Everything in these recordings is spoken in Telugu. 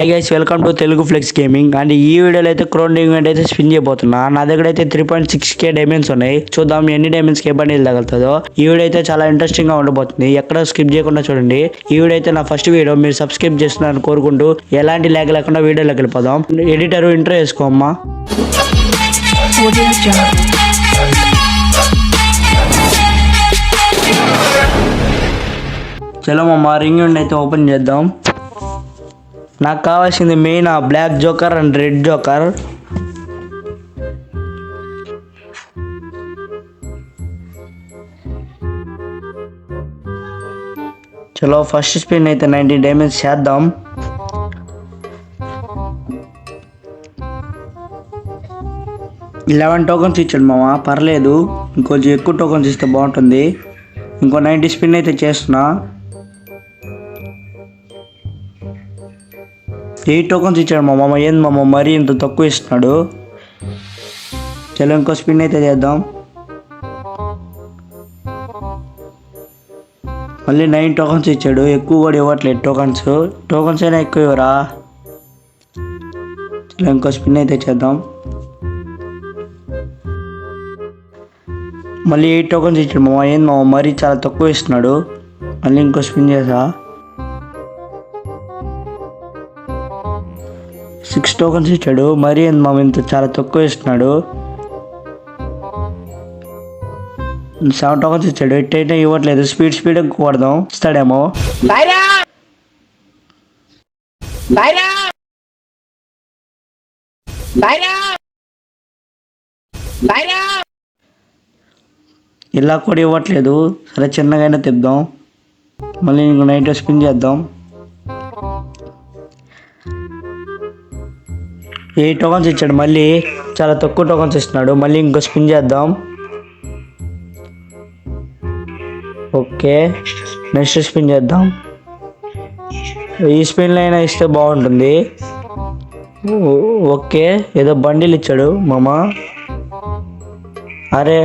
High guys, welcome to Telugu flex gaming. And ఈ వీడియోలో అయితే క్రోన్ ఈవెంట్ అయితే స్పిన్ చేయబోతున్నా. నా దగ్గర అయితే 3.6k డైమండ్స్ ఉన్నాయి. చూద్దాం ఎన్ని డైమండ్స్ కే బండిల్ తగులుతుందో. ఈ వీడియో అయితే చాలా ఇంట్రెస్టింగ్ గా ఉండబోతుంది. ఎక్కడ స్కిప్ చేయకుండా చూడండి. ఈ వీడియో అయితే నా ఫస్ట్ వీడియో, మీరు సబ్స్క్రైబ్ చేస్తున్నారని కోరుకుంటూ ఎలాంటి ల్యాగ్ లేకుండా వీడియోలోకి వెళ్ళిపోదాం. ఎడిటర్ ఇంట్రో వేసుకోమ్మా. చలో మా రింగ్ అయితే ఓపెన్ చేద్దాం. నాకు కావాల్సింది మెయిన్ ఆ black joker and red joker. చలో ఫస్ట్ స్పిన్ అయితే 90 డైమండ్స్ చేద్దాం. $11 ఇచ్చాడు మామ, పర్లేదు. ఇంకొంచెం ఎక్కువ టోకన్స్ ఇస్తే బాగుంటుంది. ఇంకో 90 స్పిన్ అయితే చేస్తున్నా. 8 టోకన్స్ ఇచ్చాడు మా మామ. ఏంది మామ మరీ ఇంత తక్కువ ఇస్తున్నాడు. చలో ఇంకో స్పిన్ అయితే చేద్దాం. మళ్ళీ 9 టోకన్స్ ఇచ్చాడు. ఎక్కువ కూడా ఇవ్వట్లేదు టోకన్స్ అయినా ఎక్కువ ఇవ్వరా. చలో ఇంకో స్పిన్ అయితే చేద్దాం. మళ్ళీ 8 టోకన్స్ ఇచ్చాడు మామ. ఏంది మామ మరీ చాలా తక్కువ ఇస్తున్నాడు. మళ్ళీ ఇంకో స్పిన్ చేసా. 6 టోకన్స్ ఇచ్చాడు. మరీ మా ఇంత చాలా తక్కువ ఇస్తున్నాడు. 7 టోకన్స్ ఇచ్చాడు. ఎట్టయితే ఇవ్వట్లేదు. స్పీడ్ కొడదాం, ఇస్తాడేమో. ఇలా కూడా ఇవ్వట్లేదు. సరే చిన్నగైనా తిద్దాం. మళ్ళీ ఇంకో నైట్ స్పిన్ చేద్దాం. 8 టోకన్స్ ఇచ్చాడు. మళ్ళీ చాలా తక్కువ టోకన్స్ ఇస్తున్నాడు. మళ్ళీ ఇంకో స్పిన్ చేద్దాం. ఓకే, నెక్స్ట్ స్పిన్ చేద్దాం. ఈ స్పిన్లో అయినా ఇస్తే బాగుంటుంది. ఓకే, ఏదో బండిల్ ఇచ్చాడు మామ. అరే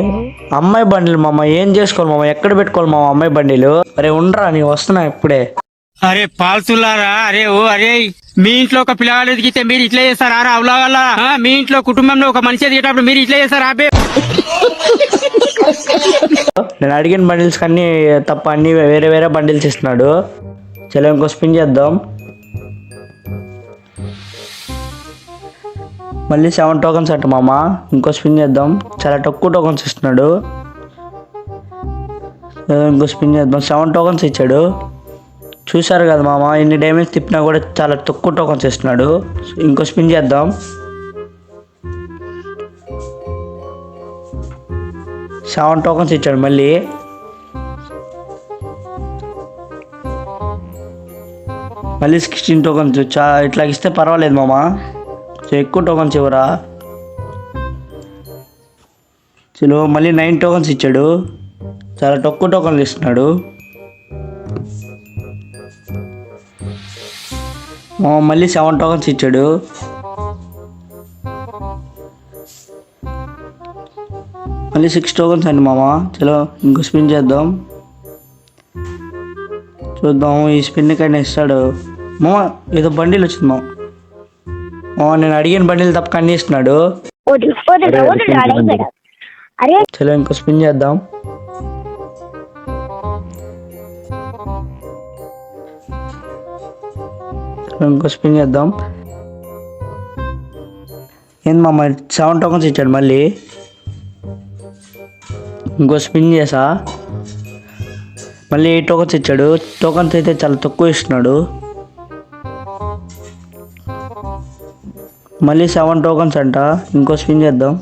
అమ్మాయి బండిల్ మామ, ఏం చేసుకోవాలి మామ, ఎక్కడ పెట్టుకోవాలి మామ అమ్మాయి బండిలు. అరే ఉండరా, నీ వస్తున్నా ఇప్పుడే. అరే పాల్సులారా, అరే మీ ఇంట్లో ఒక పిల్లగాడు ఎదిగితే మీరు ఇట్లా చేస్తారా? అవులా వల్ల మీ ఇంట్లో కుటుంబంలో ఒక మనిషి ఎదిగేటప్పుడు మీరు ఇట్లా చేస్తారా? నేను అడిగిన బండిల్స్ అన్ని తప్ప అన్ని వేరే బండిల్స్ ఇస్తున్నాడు. చలో ఇంకో స్పిన్ చేద్దాం. మళ్ళీ 7 టోకన్స్ అట్ట మామ. ఇంకో స్పిన్ చేద్దాం. చాలా తక్కువ టోకన్స్ ఇస్తున్నాడు. ఇంకో స్పిన్ చేద్దాం. 7 టోకన్స్ ఇచ్చాడు. చూసారు కదా మామ, ఇన్ని డైమండ్స్ తిప్పినా కూడా చాలా తక్కువ టోకన్స్ ఇస్తున్నాడు. ఇంకో స్పిన్ చేద్దాం. 7 టోకన్స్ ఇచ్చాడు. మళ్ళీ మళ్ళీ 16 టోకన్స్. ఇట్లా ఇస్తే పర్వాలేదు మామ, ఎక్కువ టోకన్స్ ఇవ్వరా. చలో మళ్ళీ 9 టోకన్స్ ఇచ్చాడు. చాలా తక్కువ టోకన్లు ఇస్తున్నాడు. మళ్ళీ 7 టోకన్స్ ఇచ్చాడు. మళ్ళీ 6 టోకన్స్ అండి మామ. చలో ఇంకో స్పిన్ చేద్దాం. చూద్దాం ఈ స్పిన్ కైనా ఇస్తాడు మామ. ఏదో బండిల్ వచ్చింది మామ. నేను అడిగిన బండిలు తప్ప అన్ని ఇస్తున్నాడు. చలో ఇంకో స్పిన్ చేద్దాం. ఇంకో స్పిన్ చేద్దాం. ఏంది మామ 7 టోకన్స్ ఇచ్చాడు. మళ్ళీ ఇంకో స్పిన్ చేసా. మళ్ళీ 8 టోకన్స్ ఇచ్చాడు. టోకన్స్ అయితే చాలా తక్కువ ఇస్తున్నాడు. మళ్ళీ 7 టోకన్స్ అంట. ఇంకో స్పిన్ చేద్దాం.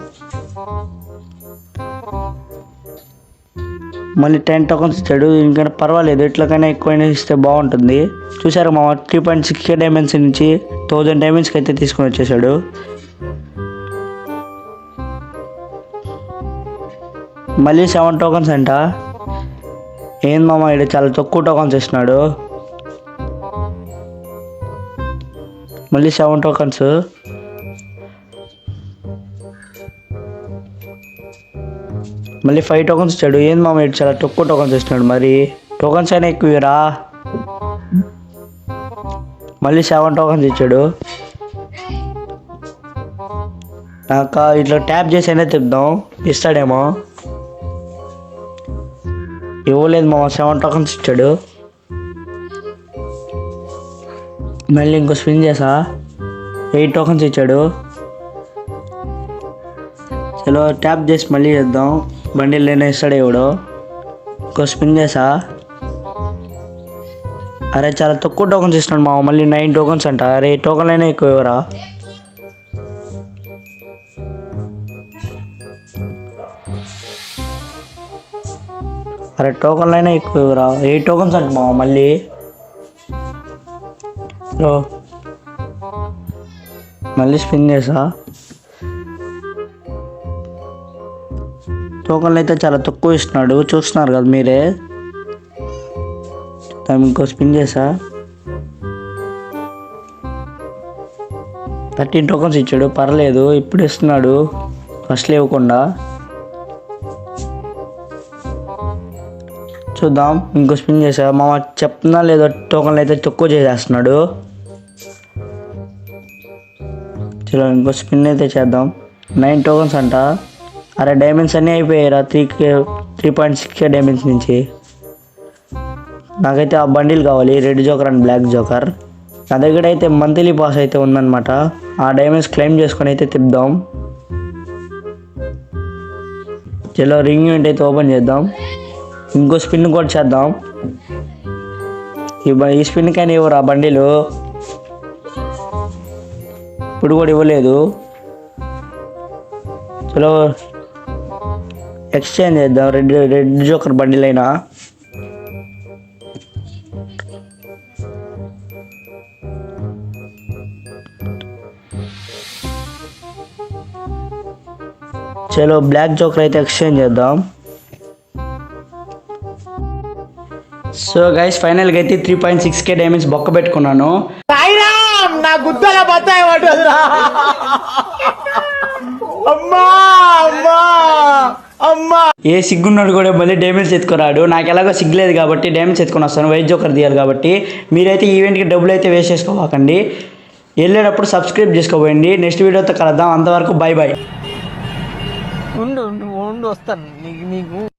మళ్ళీ 10 టోకన్స్ ఇచ్చాడు. ఇంకైనా పర్వాలేదు, ఇట్లకైనా ఎక్కువైనా ఇస్తే బాగుంటుంది. చూసారు మా 3.6k డైమండ్స్ నుంచి 1000 డైమండ్స్కి అయితే తీసుకొని వచ్చేసాడు. మళ్ళీ 7 టోకన్స్ అంట. ఏం మామ ఇక్కడ చాలా తక్కువ టోకన్స్ ఇస్తున్నాడు. మళ్ళీ 7 టోకన్స్. మళ్ళీ 5 టోకన్స్ ఇచ్చాడు. ఏంది మామ ఇటు చాలా తక్కువ టోకన్స్ ఇస్తున్నాడు. మరి టోకన్స్ అయినా ఎక్కువరా. మళ్ళీ 7 టోకన్స్ ఇచ్చాడు. నాకు ఇట్లా ట్యాప్ చేసి అయినా తిప్పుదాం, ఇస్తాడేమో. ఇవ్వలేదు మామ, 7 టోకన్స్ ఇచ్చాడు. మళ్ళీ ఇంకో స్పిన్ చేసా, 8 టోకన్స్ ఇచ్చాడు. చలో ట్యాప్ చేసి మళ్ళీ చేద్దాం, బండిల్ లేనే ఇస్తాడు ఎవడో. ఇంకో స్పిన్ చేసా, అరే చాలా తక్కువ టోకన్స్ ఇస్తున్నాడు మామ, మళ్ళీ 9 టోకన్స్ అంట. అరే టోకన్లు అయినా ఎక్కువ ఇవ్వరా? అరే టోకన్లు అయినా ఎక్కువ ఇవ్వరా? 8 టోకన్స్ అంట మామ మళ్ళీ. మళ్ళీ స్పిన్ చేసా, టోకన్లు అయితే చాలా తక్కువ ఇస్తున్నాడు, చూస్తున్నారు కదా మీరే. ఇంకో స్పిన్ చేసా, 13 టోకన్స్ ఇచ్చాడు, పర్లేదు ఇప్పుడు ఇస్తున్నాడు, ఫస్ట్లో ఇవ్వకుండా. చూద్దాం. ఇంకో స్పిన్ చేసా, మామ చెప్తున్నా లేదో టోకన్లు అయితే తక్కువ చేసేస్తున్నాడు. చలో ఇంకో స్పిన్ అయితే చేద్దాం, 9 టోకన్స్ అంట. అరే డైమండ్స్ అన్నీ అయిపోయారా 3.6K డైమండ్స్ నుంచి. నాకైతే ఆ బండిల్ కావాలి, red joker and black joker. నా దగ్గర అయితే మంత్లీ పాస్ అయితే ఉందన్నమాట. ఆ డైమండ్స్ క్లెయిమ్ చేసుకొని అయితే తిప్పుదాం. చలో రింగ్ ఈవెంట్ అయితే ఓపెన్ చేద్దాం, ఇంకో స్పిన్ కూడా చేద్దాం. ఈ స్పిన్ కానీ ఇవ్వరు ఆ బండిలు, ఇప్పుడు కూడా ఇవ్వలేదు. చలో ఎక్స్చేంజ్ చేద్దాం, రెడ్ జోకర్ బండిల్ అయినా. చలో బ్లాక్ జోకర్ అయితే ఎక్స్చేంజ్ చేద్దాం. సో గైస్ ఫైనల్గా అయితే 3.6K డైమండ్స్ బొక్క పెట్టుకున్నాను. ఏ సిగ్గున్నాడు కూడా మళ్ళీ డైమండ్స్ ఎత్తుకురాడు. నాకు ఎలాగో సిగ్గులేదు కాబట్టి డైమండ్స్ ఎత్తుకొని వస్తాను, వైట్ జోకర్ తీయాలి కాబట్టి. మీరైతే ఈవెంట్కి డబ్బులు అయితే వేస్ట్ చేసుకోవాకండి, వెళ్ళేటప్పుడు సబ్స్క్రైబ్ చేసుకోపోయండి. నెక్స్ట్ వీడియోతో కలుద్దాం, అంతవరకు బై బై. ఉండు వస్తాను నీకు